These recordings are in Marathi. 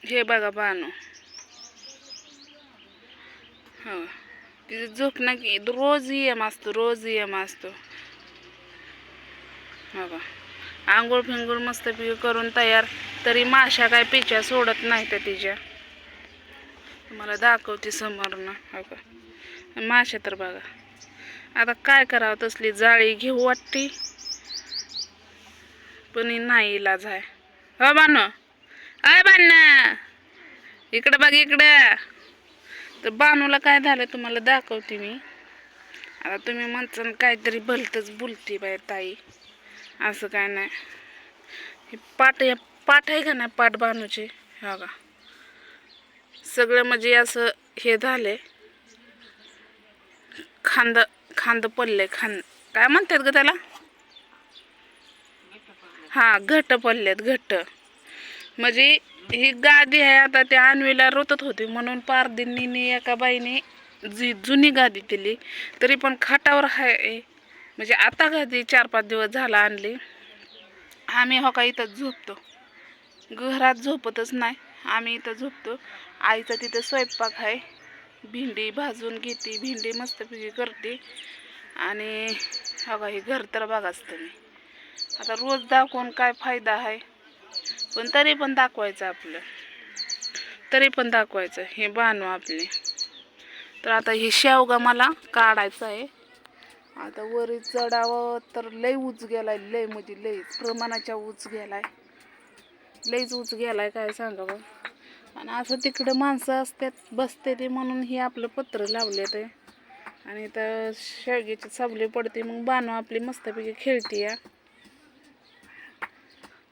हे बघा बानू, हो तिचं झोपणं की रोज यम असतो. बघा आंघोळ फिंगोळ मस्तपैकी करून तयार, तरी माशा काय पिच्या सोडत नाही त्या तिच्या. मला दाखवते समोरनं. हो का माशा तर बघा. आता काय करावं, तसली जाळी घेऊ वाटते पण नाही इलाज आहे. हो बानो, अय बान्ना इकडं बघ इकडं. तर बानूला काय झालं तुम्हाला दाखवते मी. आता तुम्ही म्हणता काहीतरी भलतंच बोलते बाय ताई, असं काय नाही. हे पाठ आहे का नाही, पाठ बानूचे हो का सगळं म्हणजे असं हे झाले, खांद पडले, काय म्हणतात ग त्याला, हा घट्ट पडलेत घट्ट. म्हणजे ही गादी आहे. आता त्या अन्वीला रोतत होती म्हणून पारदिनीने एका बाईने जुनी गादी दिली, तरी पण खाटावर आहे. म्हणजे आता गादी 4-5 दिवस झाला आणली. आम्ही हो का इथं झोपतो, घरात झोपतच नाही, आम्ही इथं झोपतो. आईचा तिथं स्वयंपाक आहे, भेंडी भाजून घेते, भेंडी मस्तपैकी करते. आणि हो का हे घर तर बघाच तुम्ही. आता रोज दाखवून काय फायदा आहे, पण तरी पण दाखवायचं आपलं, तरी पण दाखवायचं. हे बानू आपली. तर आता हे शेवगा मला काढायचं आहे. आता वरी चढावं तर लय उच गेलाय, लय म्हणजे लयच प्रमाणाच्या उच गेलाय, लयच उच गेलाय काय सांगावं. आणि असं तिकडं माणसं असतात बसते ते म्हणून हे आपलं पत्र लावले ते. आणि तर शेवग्याची सावली पडते, मग बानू आपली मस्तपैकी खेळते या.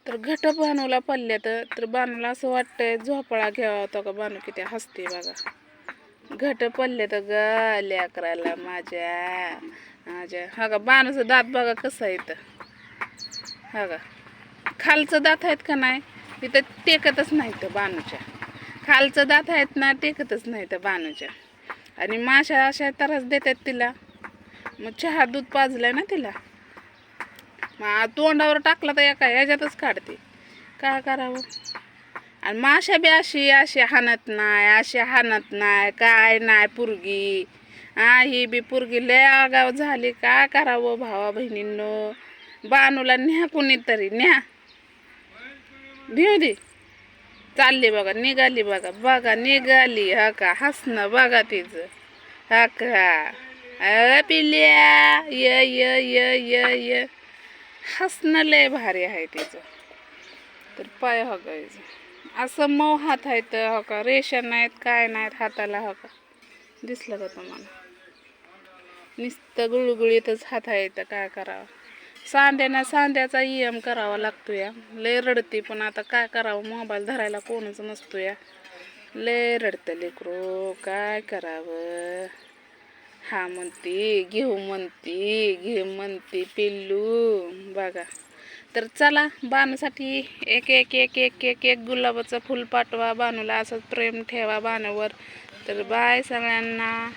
तर घट बानूला पडल्या तर बानूला असं वाटतंय झोपाळा घ्यावा होता का. बानू किती हसते बघा. घट पडले तर ग लेकराला माझ्या माझ्या. हा का बानूचं दात बघा कसं आहे इथं. हा का खालचं दात आहेत का नाही इथं टेकतच नाही तर बानूच्या. खालचं दात आहेत ना टेकतच नाही तर बानूच्या. आणि माशा अशा त्रास देतात तिला. मग चहा दूध पाजलंय ना तिला, मग तोंडावर टाकला तर एका ह्याच्यातच काढते. काय करावं. आणि माशा बी अशी हाणत नाही काय नाही पुरगी. ही बी पुरगी लय आगाव झाली. काय करावं भावा बहिणींनो. बानूला न्या कुणीतरी न्या. भिऊ दे. चालली बघा, निघाली बघा निघाली. हा का हसणं बघा तिचं. हा का पिल्या य हसणं लय भारी आहे तिचं. तर पाय हो का असं मऊ हात आहेत. हो का रेषा नाहीत काय नाहीत हाताला. हो का दिसलं का तुम्हाला, नुसतं गुळगुळीतच हात आहेत. काय करावं, सांध्याचा EM करावा लागतो या. लय रडते पण आता काय करावं, मोबाईल धरायला कोणच नसतो या. लय रडतं लेकरू, काय करावं. हा म्हणते घेऊ म्हणते पिल्लू बघा. तर चला बानूसाठी एक गुलाबाचं फुल पाठवा. बानूला असंच प्रेम ठेवा बानूवर. तर बाय सगळ्यांना.